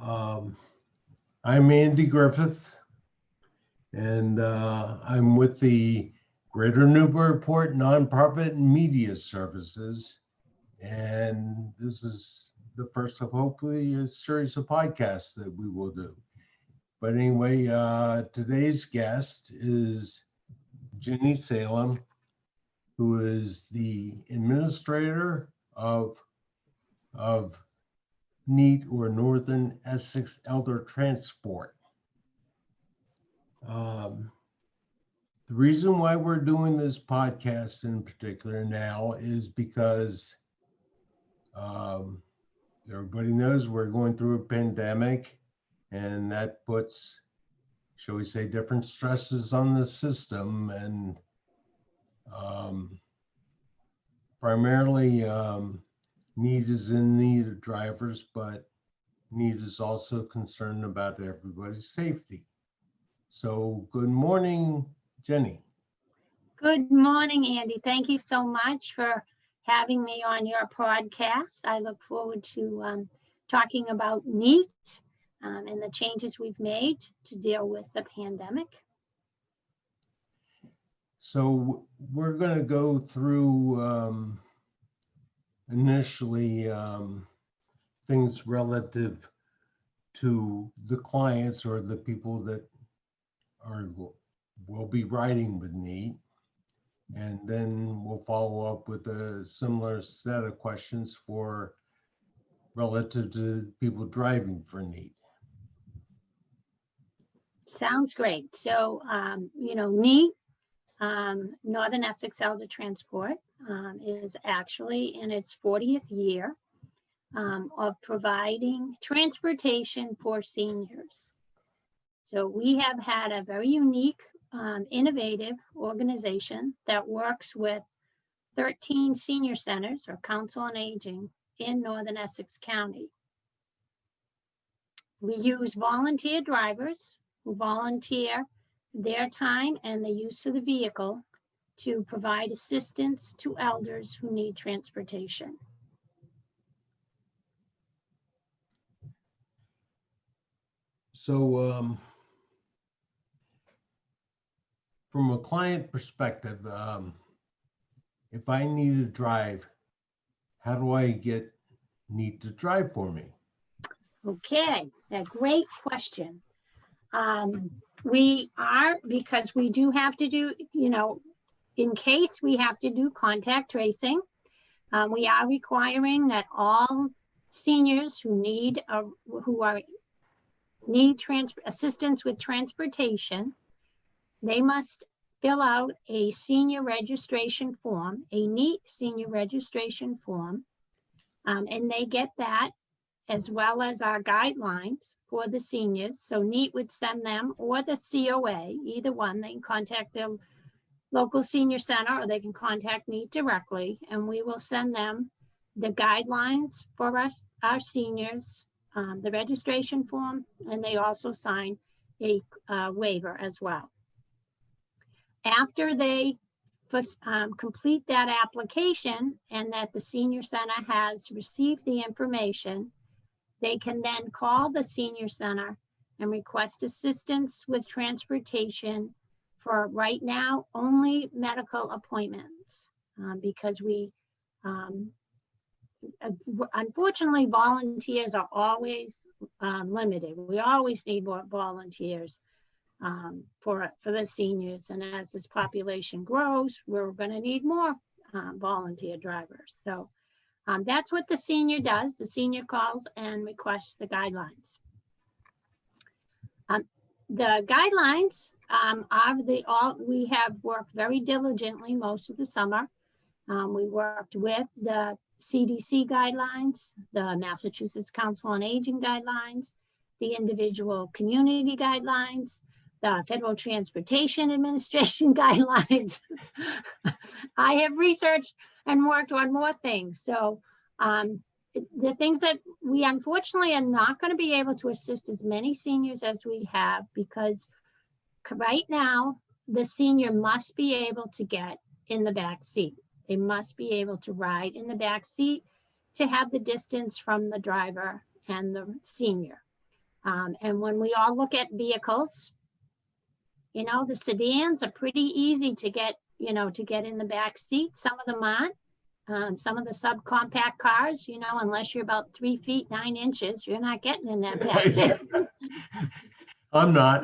Um, I'm Andy Griffith, and I'm with the Greater Newburyport Nonprofit Media Services. And this is the first of hopefully a series of podcasts that we will do. But anyway, today's guest is Ginny Salem, who is the Administrator of NEET, or Northern Essex Elder Transport. The reason why we're doing this podcast in particular now is because everybody knows we're going through a pandemic, and that puts, shall we say, different stresses on the system, and primarily NEET is in need of drivers, but NEET is also concerned about everybody's safety. So good morning, Jenny. Good morning, Andy. Thank you so much for having me on your podcast. I look forward to talking about NEET and the changes we've made to deal with the pandemic. So we're going to go through initially things relative to the clients or the people that will be riding with NEET. And then we'll follow up with a similar set of questions for relative to people driving for NEET. Sounds great. So, NEET, Northern Essex Elder Transport, is actually in its 40th year of providing transportation for seniors. So we have had a very unique, innovative organization that works with 13 senior centers or council on aging in Northern Essex County. We use volunteer drivers who volunteer their time and the use of the vehicle to provide assistance to elders who need transportation. So from a client perspective, if I need to drive, how do I get NEET to drive for me? Okay, a great question. Because we do have to do, in case we have to do contact tracing, we are requiring that all seniors who need assistance with transportation, they must fill out a senior registration form, a NEET senior registration form, and they get that as well as our guidelines for the seniors. So NEET would send them, or the COA, either one. They can contact their local senior center or they can contact NEET directly, and we will send them the guidelines for our seniors, the registration form, and they also sign a waiver as well. After they complete that application and that the senior center has received the information, they can then call the senior center and request assistance with transportation for right now only medical appointments, because we unfortunately volunteers are always limited. We always need more volunteers for the seniors, and as this population grows, we're going to need more volunteer drivers. So that's what the senior does. The senior calls and requests the guidelines. The guidelines we have worked very diligently most of the summer. We worked with the CDC guidelines, the Massachusetts Council on Aging guidelines, the individual community guidelines, the Federal Transportation Administration guidelines. I have researched and worked on more things. So the things that we unfortunately are not going to be able to assist as many seniors as we have, because right now the senior must be able to get in the back seat. They must be able to ride in the back seat to have the distance from the driver and the senior. And when we all look at vehicles, you know, the sedans are pretty easy to get, you know, to get in the back seat. Some of them aren't. Some of the subcompact cars, you know, unless you're about 3 feet 9 inches, you're not getting in that back seat. I'm not.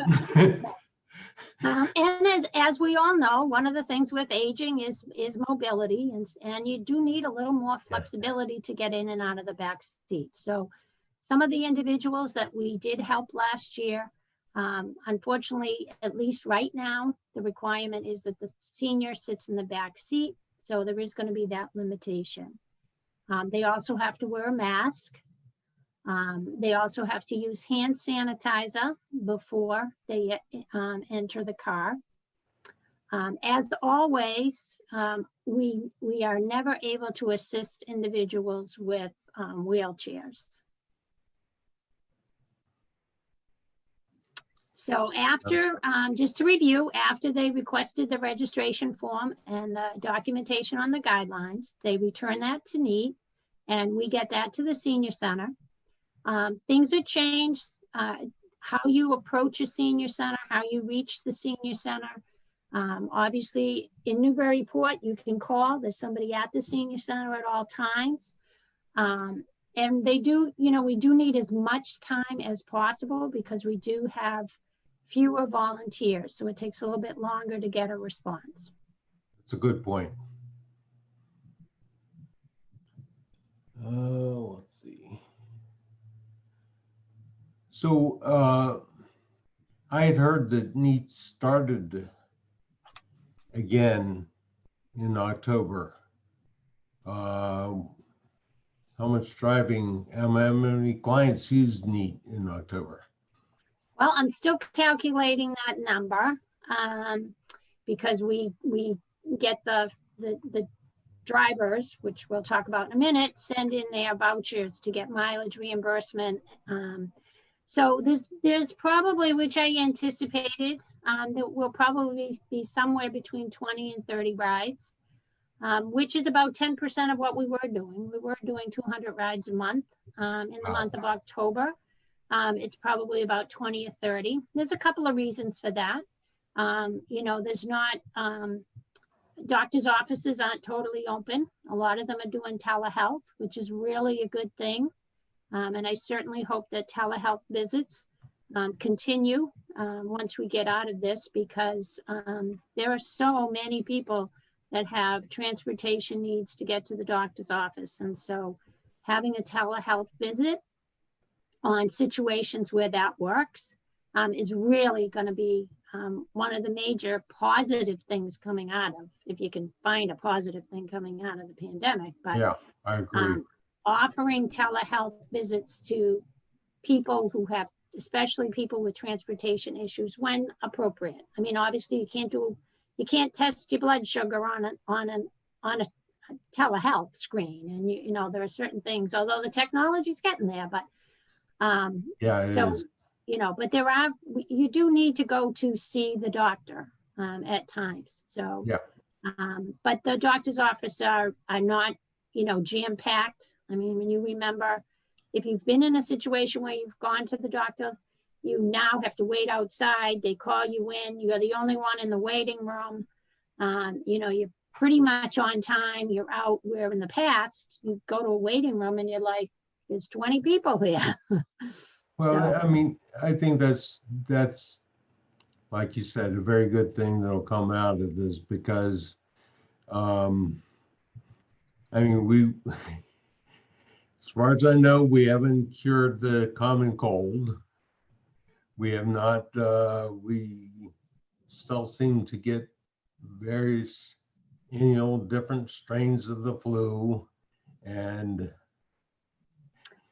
And as we all know, one of the things with aging is mobility, and you do need a little more flexibility to get in and out of the back seat. So some of the individuals that we did help last year, unfortunately, at least right now, the requirement is that the senior sits in the back seat. So there is going to be that limitation. They also have to wear a mask. They also have to use hand sanitizer before they enter the car. As always, we are never able to assist individuals with wheelchairs. So after, just to review, after they requested the registration form and the documentation on the guidelines, they return that to NEET, and we get that to the senior center. Things are changed, how you approach a senior center, how you reach the senior center. Obviously, in Newburyport, you can call. There's somebody at the senior center at all times. And they do, you know, we do need as much time as possible because we do have fewer volunteers. So it takes a little bit longer to get a response. That's a good point. Let's see. So I had heard that NEET started again in October. How much driving, how many clients used NEET in October? Well, I'm still calculating that number because we get the drivers, which we'll talk about in a minute, send in their vouchers to get mileage reimbursement. So there's probably, which I anticipated, that will probably be somewhere between 20 and 30 rides, which is about 10% of what we were doing. We were doing 200 rides a month in the month of October. It's probably about 20 or 30. There's a couple of reasons for that. You know, there's not, doctor's offices aren't totally open. A lot of them are doing telehealth, which is really a good thing. And I certainly hope that telehealth visits continue once we get out of this, because there are so many people that have transportation needs to get to the doctor's office. And so having a telehealth visit on situations where that works is really going to be one of the major positive things coming out of, if you can find a positive thing coming out of the pandemic. But yeah, I agree. Offering telehealth visits to people who have, especially people with transportation issues, when appropriate. I mean, obviously you can't test your blood sugar on a telehealth screen, and you know there are certain things, although the technology's getting there, but yeah, it is. You know, but you do need to go to see the doctor at times. So yeah, but the doctor's office are not, you know, jam-packed. I mean, when you remember, if you've been in a situation where you've gone to the doctor, you now have to wait outside. They call you in. You're the only one in the waiting room. You know, you're pretty much on time. You're out, where in the past, you go to a waiting room and you're like, there's 20 people here. Well, So, I mean, I think that's, like you said, a very good thing that'll come out of this, because, I mean, as far as I know, we haven't cured the common cold. We have not, we still seem to get various, you know, different strains of the flu, and,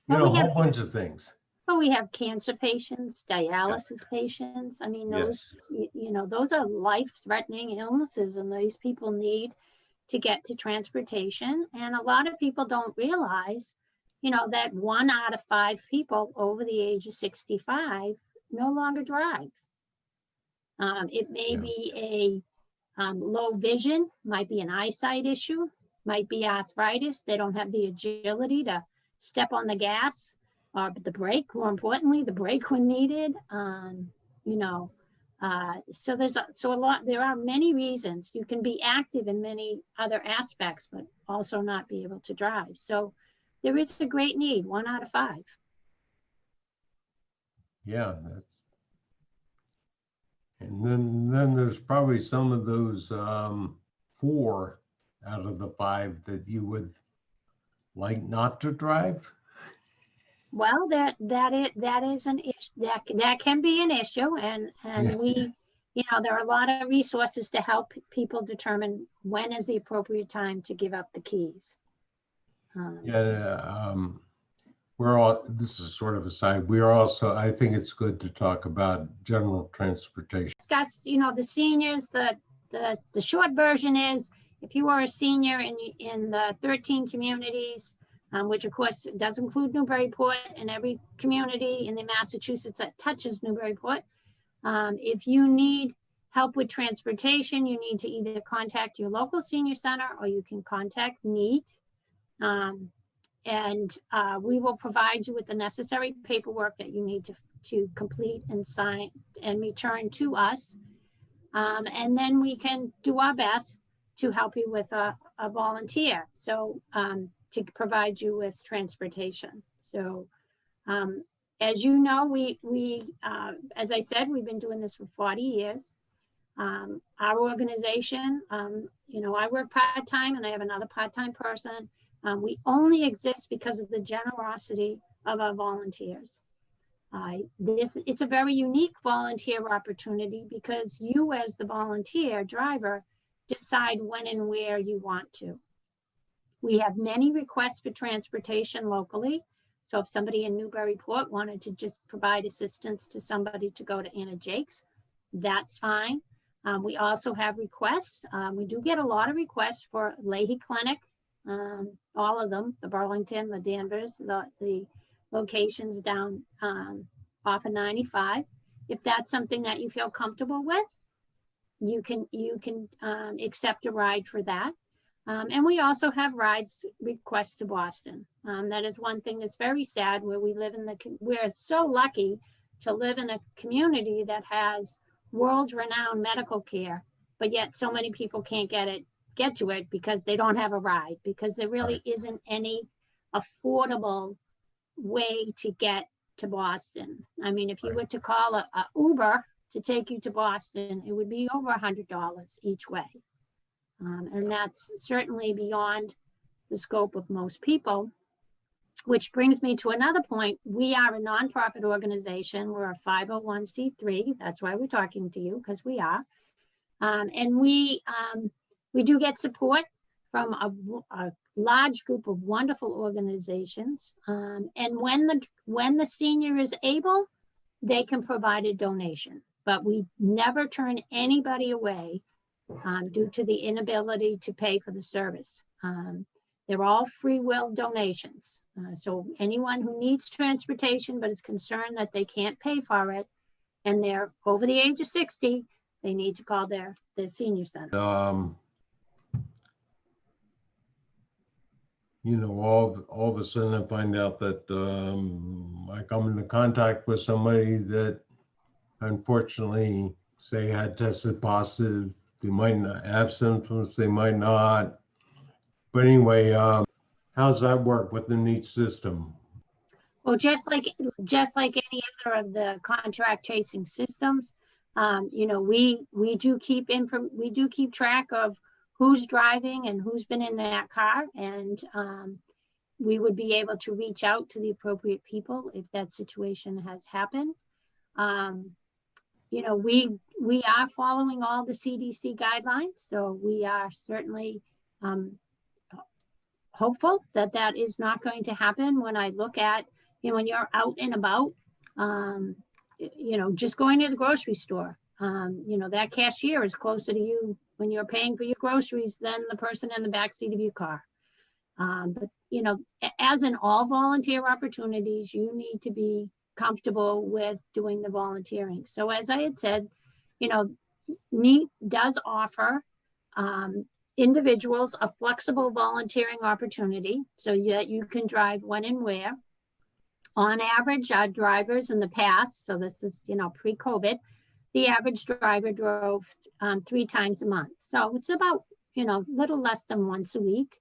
you know, a whole bunch of things. Well, we have cancer patients, dialysis patients. I mean, those, you know, those are life-threatening illnesses, and these people need to get to transportation. And a lot of people don't realize, you know, that 1 out of 5 people over the age of 65 no longer drive. It may be a low vision, might be an eyesight issue, might be arthritis. They don't have the agility to step on the gas. or the break, more importantly, the break when needed. You know, so there are many reasons. You can be active in many other aspects, but also not be able to drive. So there is a great need, 1 out of 5. Yeah, and then there's probably some of those 4 out of the 5 that you would like not to drive. Well, that is an issue, that can be an issue, and Yeah. we, you know, there are a lot of resources to help people determine when is the appropriate time to give up the keys. Yeah, this is sort of a side. We're also, I think it's good to talk about general transportation. Discussed, you know, the seniors, the short version is, if you are a senior in the 13 communities, which of course does include Newburyport, and every community in the Massachusetts that touches Newburyport, if you need help with transportation, you need to either contact your local senior center or you can contact NEET. And we will provide you with the necessary paperwork that you need to complete and sign and return to us. And then we can do our best to help you with a volunteer. So to provide you with transportation. So as you know, we as I said, we've been doing this for 40 years. Our organization, you know, I work part-time and I have another part-time person. We only exist because of the generosity of our volunteers. It's a very unique volunteer opportunity because you, as the volunteer driver, decide when and where you want to. We have many requests for transportation locally. So if somebody in Newburyport wanted to just provide assistance to somebody to go to Anna Jake's, that's fine. We also have requests. We do get a lot of requests for Leahy Clinic, all of them, the Burlington, the Danvers, the locations down off of 95. If that's something that you feel comfortable with, you can accept a ride for that. And we also have rides requests to Boston. That is one thing that's very sad, where we live we're so lucky to live in a community that has world-renowned medical care, but yet so many people can't get to it because they don't have a ride, because there really isn't any affordable way to get to Boston. I mean, if you were to call a Uber to take you to Boston, it would be over $100 each way. And that's certainly beyond the scope of most people, which brings me to another point. We are a nonprofit organization. We're a 501c3. That's why we're talking to you, because we are. And we do get support from a large group of wonderful organizations. And when the senior is able, they can provide a donation. But we never turn anybody away due to the inability to pay for the service. They're all free will donations. So anyone who needs transportation but is concerned that they can't pay for it and they're over the age of 60, they need to call their senior center. You know, all of a sudden I find out that I come into contact with somebody that unfortunately, say, had tested positive. They might not have symptoms, they might not. But anyway, how's that work with the NEET system? Well, just like any other of the contract tracing systems, you know, we do keep track of who's driving and who's been in that car, and we would be able to reach out to the appropriate people if that situation has happened. You know, we are following all the CDC guidelines, so we are certainly hopeful that that is not going to happen. When I look at, you know, when you're out and about, you know, just going to the grocery store, you know, that cashier is closer to you when you're paying for your groceries than the person in the backseat of your car. But, you know, as in all volunteer opportunities, you need to be comfortable with doing the volunteering. So as I had said, you know, NEET does offer individuals a flexible volunteering opportunity so that you can drive when and where. On average, our drivers in the past, so this is, pre-COVID, the average driver drove 3 times a month. So it's about, little less than once a week.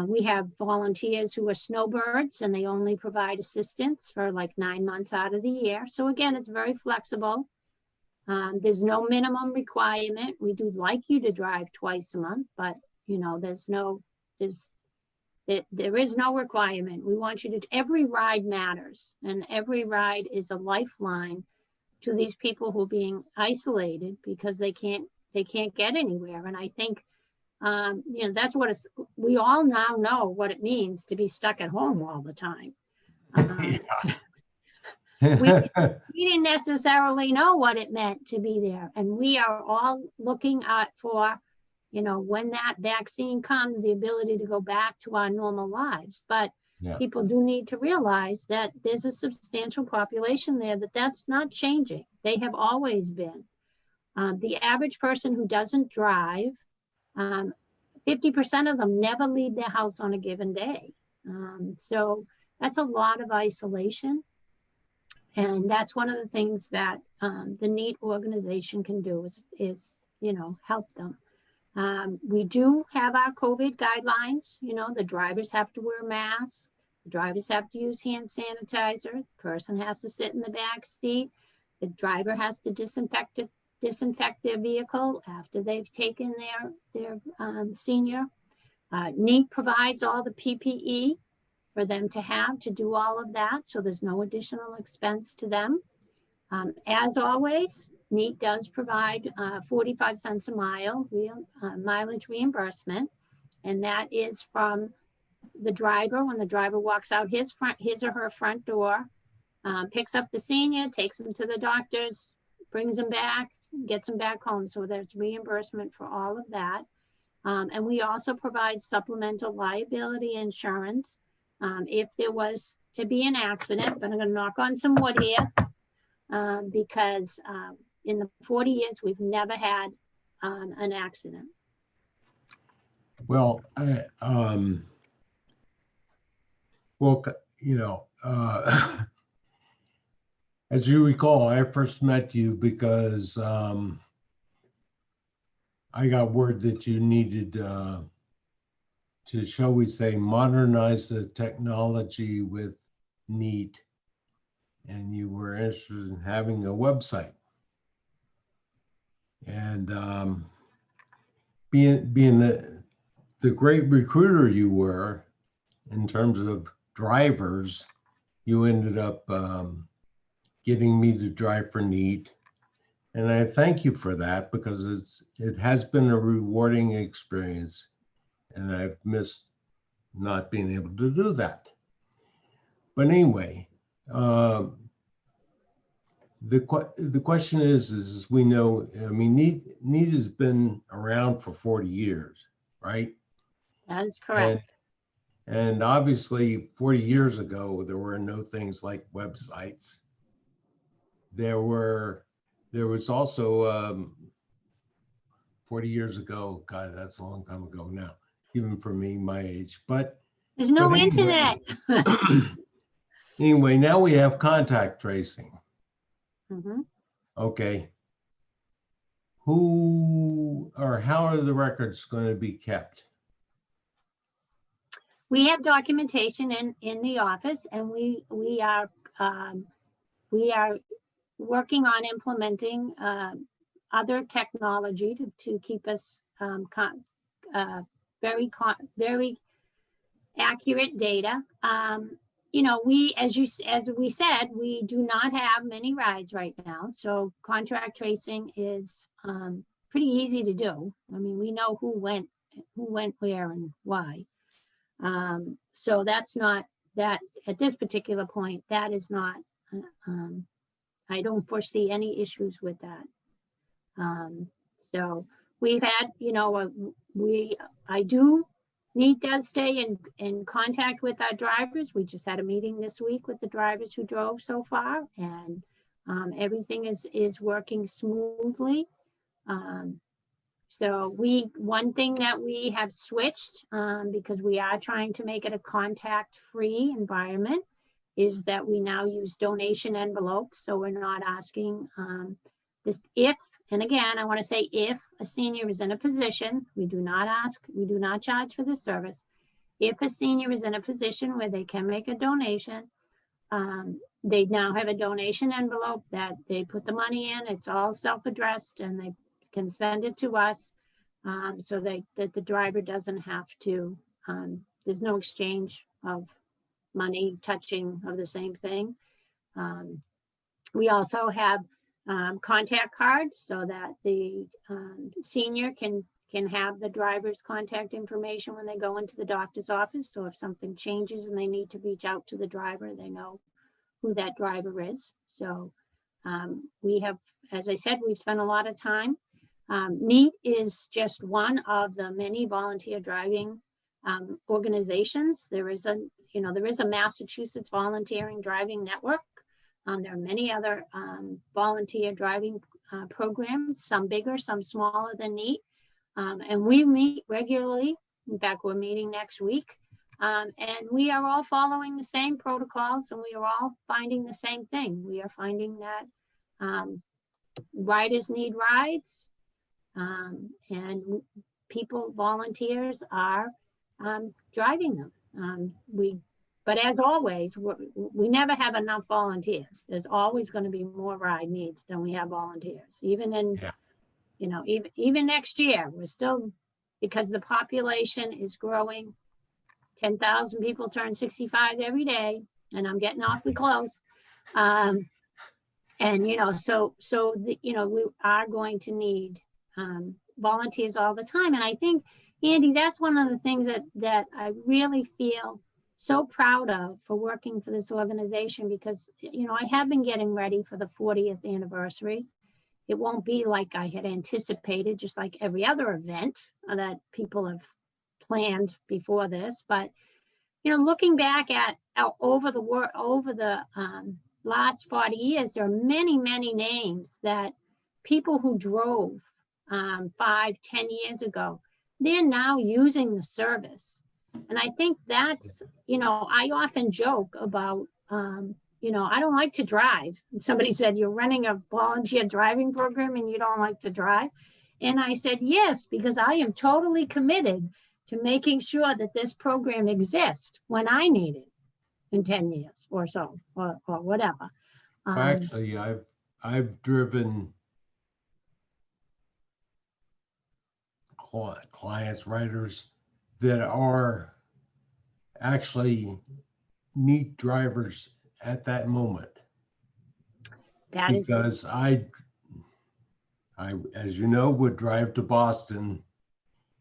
We have volunteers who are snowbirds, and they only provide assistance for like 9 months out of the year. So again, it's very flexible. There's no minimum requirement. We do like you to drive twice a month, but there is no requirement. We want you to, every ride matters, and every ride is a lifeline to these people who are being isolated because they can't get anywhere. And I think, that's what we all now know what it means to be stuck at home all the time. We didn't necessarily know what it meant to be there. And we are all looking at for, when that vaccine comes, the ability to go back to our normal lives. But people do need to realize that there's a substantial population there that's not changing. They have always been. The average person who doesn't drive, 50% of them never leave their house on a given day. So that's a lot of isolation. And that's one of the things that the NEET organization can do is help them. We do have our COVID guidelines. The drivers have to wear masks. The drivers have to use hand sanitizer. The person has to sit in the back seat. The driver has to disinfect their vehicle after they've taken their senior. NEET provides all the PPE for them to have to do all of that. So there's no additional expense to them. As always, NEET does provide 45 cents a mile mileage reimbursement. And that is from the driver when the driver walks out his or her front door, picks up the senior, takes him to the doctor's, brings him back, gets him back home. So there's reimbursement for all of that. And we also provide supplemental liability insurance if there was to be an accident. But I'm going to knock on some wood here because in the 40 years, we've never had an accident. Well, as you recall, I first met you because I got word that you needed to, shall we say, modernize the technology with NEET, and you were interested in having a website. And being the great recruiter you were in terms of drivers, you ended up getting me to drive for NEET. And I thank you for that because it has been a rewarding experience, and I've missed not being able to do that. But anyway, the question is we know, I mean, NEET has been around for 40 years, right? That is correct. And obviously 40 years ago, there were no things like websites. There was also 40 years ago, God, that's a long time ago now, even for me, my age, but there's no anyway, internet. Anyway, now we have contact tracing. Mm-hmm. Okay. Who or how are the records going to be kept? We have documentation in the office, and we are working on implementing other technology to keep us very accurate data. We, as we said, we do not have many rides right now. So contract tracing is pretty easy to do. I mean, we know who went where and why. So that's not that at this particular point, that is not, I don't foresee any issues with that. So we've had, NEET does stay in contact with our drivers. We just had a meeting this week with the drivers who drove so far, and everything is working smoothly. So one thing that we have switched because we are trying to make it a contact-free environment is that we now use donation envelopes. So we're not asking this if, and again, I want to say if a senior is in a position, we do not charge for the service. If a senior is in a position where they can make a donation, they now have a donation envelope that they put the money in. It's all self-addressed and they can send it to us so that the driver doesn't have to, there's no exchange of money touching of the same thing. We also have contact cards so that the senior can have the driver's contact information when they go into the doctor's office. So if something changes and they need to reach out to the driver, they know who that driver is. So we have, as I said, we've spent a lot of time. NEET is just one of the many volunteer driving organizations. There is a Massachusetts Volunteering Driving Network. There are many other volunteer driving programs, some bigger, some smaller than NEET. And we meet regularly. In fact, we're meeting next week. And we are all following the same protocols and we are all finding the same thing. We are finding that riders need rides and volunteers are driving them. But as always, we never have enough volunteers. There's always going to be more ride needs than we have volunteers. Even in, even next year, we're still, because the population is growing. 10,000 people turn 65 every day, and I'm getting awfully close. And we are going to need volunteers all the time. And I think, Andy, that's one of the things that I really feel so proud of for working for this organization, because, I have been getting ready for the 40th anniversary. It won't be like I had anticipated, just like every other event that people have planned before this. But, looking back at over the last 40 years, there are many, many names that people who drove 5-10 years ago, they're now using the service. And I think that's, I often joke about, I don't like to drive. And somebody said, you're running a volunteer driving program and you don't like to drive. And I said, yes, because I am totally committed to making sure that this program exists when I need it in 10 years or so, or whatever. Actually, I've driven clients, writers that are actually NEET drivers at that moment. Because I, as you know, would drive to Boston,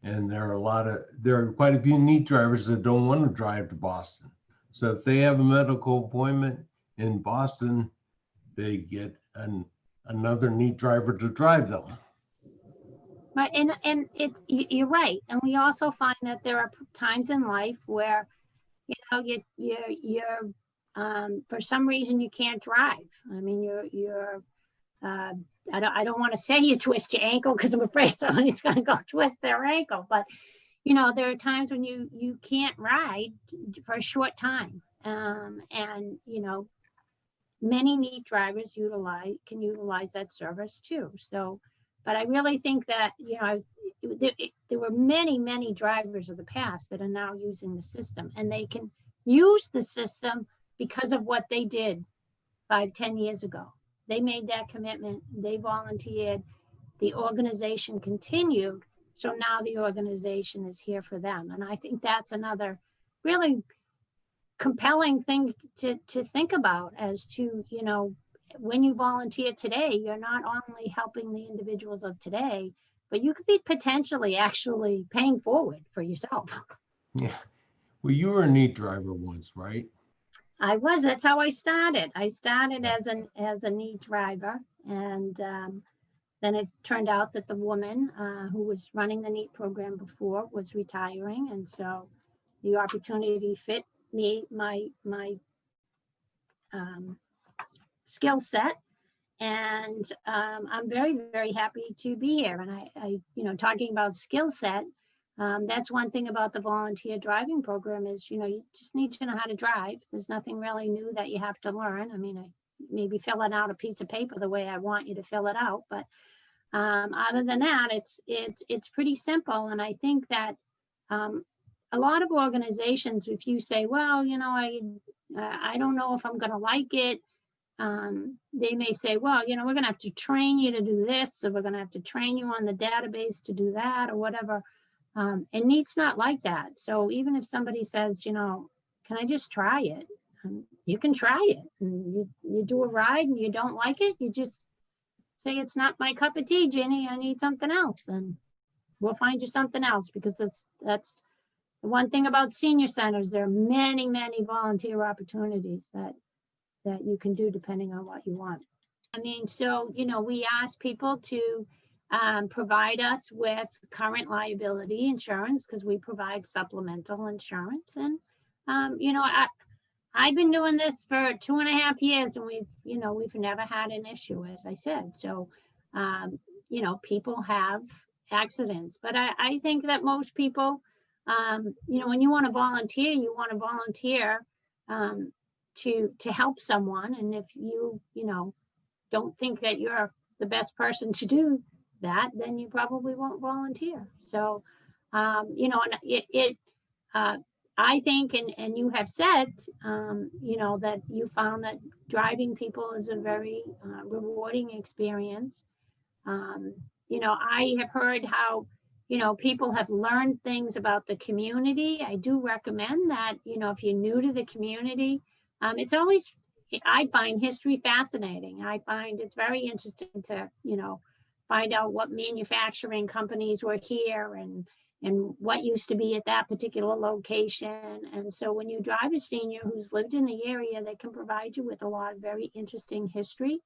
and there are quite a few NEET drivers that don't want to drive to Boston. So if they have a medical appointment in Boston, they get another NEET driver to drive them. Right, and you're right. And we also find that there are times in life where, you're for some reason you can't drive. I mean, I don't want to say you twist your ankle because I'm afraid somebody's going to go twist their ankle. But, there are times when you can't ride for a short time. And many NEET drivers can utilize that service too. So, but I really think that, there were many, many drivers of the past that are now using the system, and they can use the system because of what they did 5-10 years ago. They made that commitment, they volunteered, the organization continued. So now the organization is here for them. And I think that's another really compelling thing to think about as to, when you volunteer today, you're not only helping the individuals of today, but you could be potentially actually paying forward for yourself. Yeah. Well, you were a NEET driver once, right? I was. That's how I started. I started as a NEET driver, and then it turned out that the woman who was running the NEET program before was retiring, and so the opportunity fit me, my skill set, and I'm very, very happy to be here. And I talking about skill set, That's one thing about the volunteer driving program is, you just need to know how to drive. There's nothing really new that you have to learn. I mean, I maybe filling out a piece of paper the way I want you to fill it out, but other than that, it's pretty simple. And I think that a lot of organizations, if you say, well, I don't know if I'm going to like it, they may say, well, we're going to have to train you to do this, or we're going to have to train you on the database to do that, or whatever. And NEET's not like that. So even if somebody says, can I just try it? You can try it. And you do a ride and you don't like it, you just say, it's not my cup of tea, Ginny, I need something else. And we'll find you something else, because that's the one thing about senior centers. There are many, many volunteer opportunities that you can do depending on what you want. I mean, so, we ask people to provide us with current liability insurance, because we provide supplemental insurance. And, I've been doing this for 2.5 years, and we've never had an issue, as I said. So, people have accidents, but I think that most people, when you want to volunteer, to help someone. And if you don't think that you're the best person to do that, then you probably won't volunteer. So, I think, and you have said, that you found that driving people is a very rewarding experience. I have heard how, people have learned things about the community. I do recommend that, if you're new to the community, it's always, I find history fascinating. I find it's very interesting to, find out what manufacturing companies were here and what used to be at that particular location. And so when you drive a senior who's lived in the area, they can provide you with a lot of very interesting history.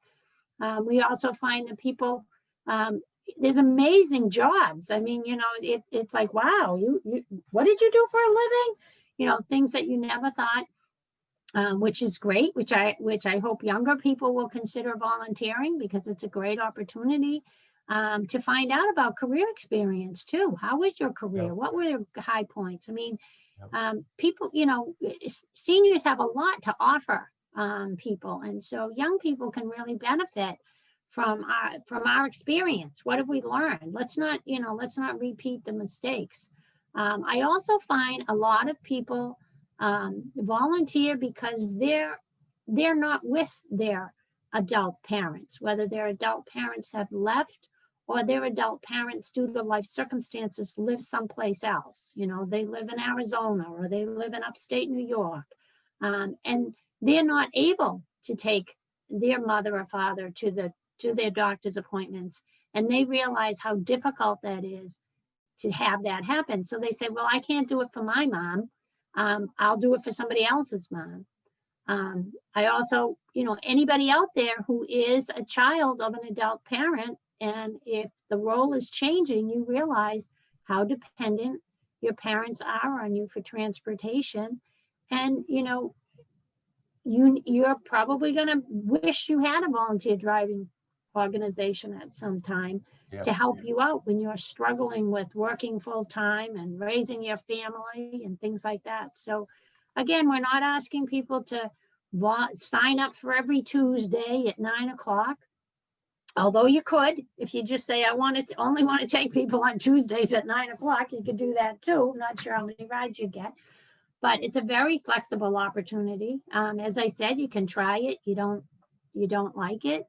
We also find that people, there's amazing jobs. I mean, it's like, wow, you what did you do for a living? Things that you never thought, which is great, which I hope younger people will consider volunteering, because it's a great opportunity to find out about career experience too. How was your career? Yep. What were your high points? I mean, yep. People, seniors have a lot to offer people. And so young people can really benefit from our experience. What have we learned? Let's not repeat the mistakes. I also find a lot of people volunteer because they're not with their adult parents, whether their adult parents have left or their adult parents, due to life circumstances, live someplace else. They live in Arizona, or they live in upstate New York, and they're not able to take their mother or father to their doctor's appointments, and they realize how difficult that is to have that happen. So they say, well, I can't do it for my mom. I'll do it for somebody else's mom. I also, anybody out there who is a child of an adult parent, and if the role is changing, you realize how dependent your parents are on you for transportation. And, you're probably going to wish you had a volunteer driving organization at some time to help you out when you're struggling with working full time and raising your family and things like that. So again, we're not asking people to sign up for every Tuesday at 9 o'clock. Although you could, if you just say, I only want to take people on Tuesdays at 9 o'clock, you could do that too. I'm not sure how many rides you get, but it's a very flexible opportunity. As I said, you can try it. You don't like it,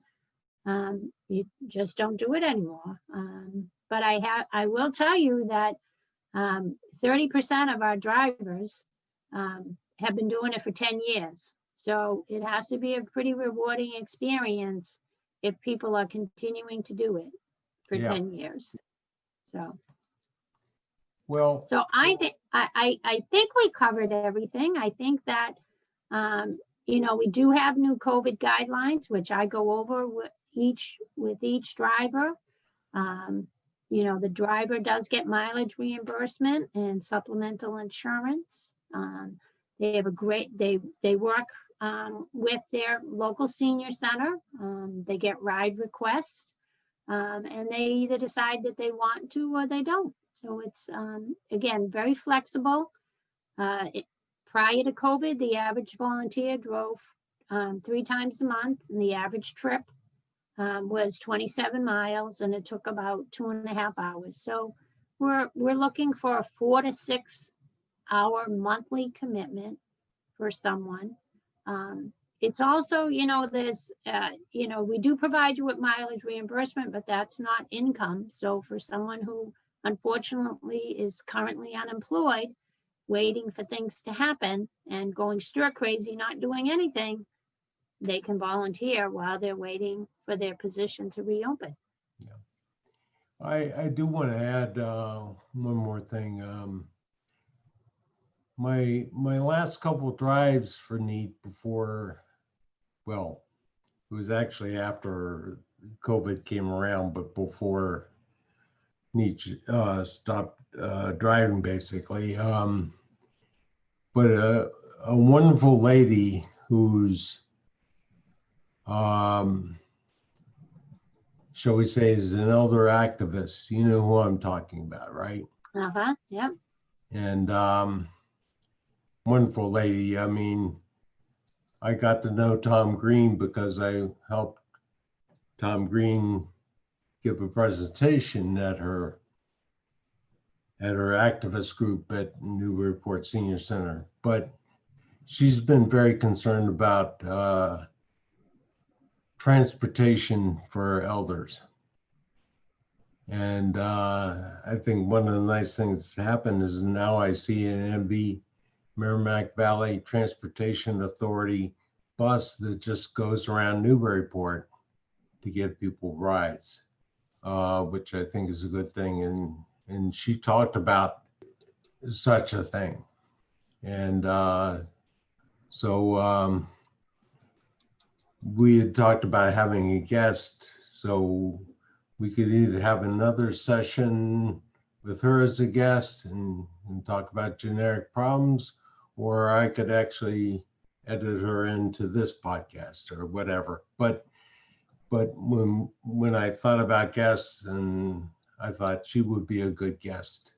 you just don't do it anymore. But I will tell you that 30% of our drivers have been doing it for 10 years. So it has to be a pretty rewarding experience if people are continuing to do it for 10 years. So, well, so I think we covered everything. I think that, we do have new COVID guidelines, which I go over with each driver. The driver does get mileage reimbursement and supplemental insurance. They have they work with their local senior center. They get ride requests, and they either decide that they want to or they don't. So it's, again, very flexible. Prior to COVID, the average volunteer drove 3 times a month, and the average trip was 27 miles, and it took about 2.5 hours. So we're looking for a 4 to 6 hour monthly commitment for someone. It's also, there's, we do provide you with mileage reimbursement, but that's not income. So for someone who unfortunately is currently unemployed, waiting for things to happen and going stir crazy, not doing anything, they can volunteer while they're waiting for their position to reopen. Yeah. I do want to add one more thing. My last couple drives for NEET before, well, it was actually after COVID came around, but before NEET stopped driving, basically. But a wonderful lady who's, shall we say, is an elder activist. You know who I'm talking about, right? Yeah. And wonderful lady. I mean, I got to know Tom Green because I helped Tom Green give a presentation at her activist group at Newburyport Senior Center. But she's been very concerned about transportation for elders. And I think one of the nice things that happened is now I see an MV Merrimack Valley Transportation Authority bus that just goes around Newburyport to give people rides, which I think is a good thing. And she talked about such a thing. And so we had talked about having a guest, so we could either have another session with her as a guest and talk about generic problems, or I could actually edit her into this podcast or whatever. But when I thought about guests, and I thought she would be a good guest,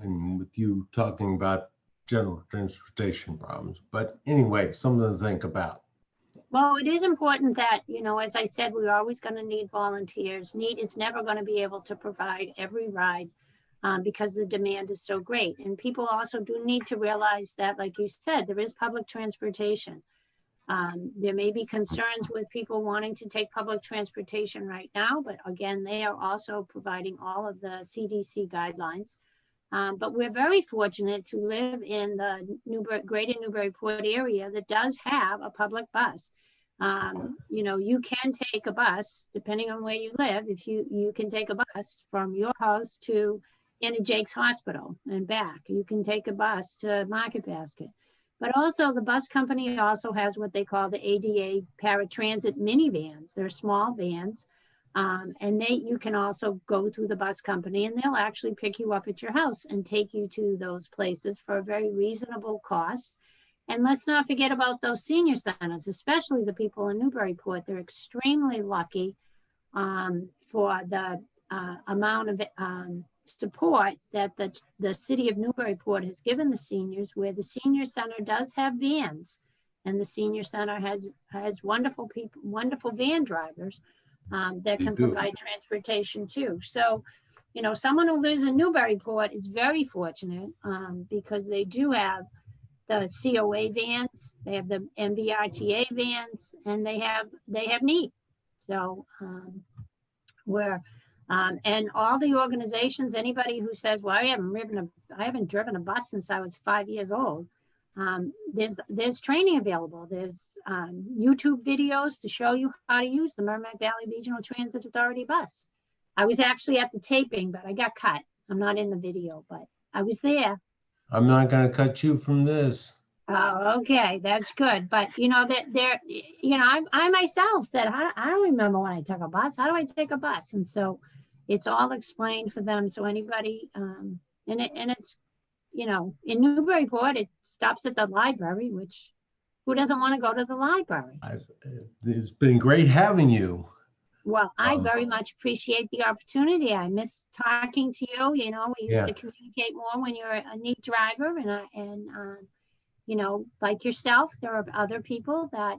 and with you talking about general transportation problems. But anyway, something to think about. Well, it is important that, as I said, we're always going to need volunteers. NEET is never going to be able to provide every ride because the demand is so great. And people also do need to realize that, like you said, there is public transportation. There may be concerns with people wanting to take public transportation right now, but again, they are also providing all of the CDC guidelines. But we're very fortunate to live in the greater Newburyport area that does have a public bus. You can take a bus, depending on where you live, if you can take a bus from your house to Anna Jake's Hospital and back. You can take a bus to Market Basket. But also the bus company also has what they call the ADA paratransit minivans. They're small vans. And you can also go through the bus company, and they'll actually pick you up at your house and take you to those places for a very reasonable cost. And let's not forget about those senior centers, especially the people in Newburyport. They're extremely lucky for the amount of support that the city of Newburyport has given the seniors, where the senior center does have vans, and the senior center has wonderful people, wonderful van drivers that can provide transportation too. So, someone who lives in Newburyport is very fortunate because they do have the COA vans, they have the MVRTA vans, and they have NEET. So and all the organizations, anybody who says, well, I haven't driven a bus since I was 5 years old. There's training available. There's YouTube videos to show you how to use the Merrimack Valley Regional Transit Authority bus. I was actually at the taping, but I got cut. I'm not in the video, but I was there. I'm not going to cut you from this. Oh, okay, that's good. But I myself said, I don't remember when I took a bus. How do I take a bus? And so it's all explained for them. So anybody, and it's, in Newburyport, it stops at the library, which who doesn't want to go to the library? It's been great having you. Well, I Um, very much appreciate the opportunity. I miss talking to you. You know, we used Yeah. to communicate more when you're a NEET driver, you know, like yourself, there are other people that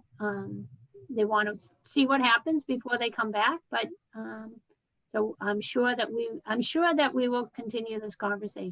they want to see what happens before they come back. But so I'm sure that we will continue this conversation.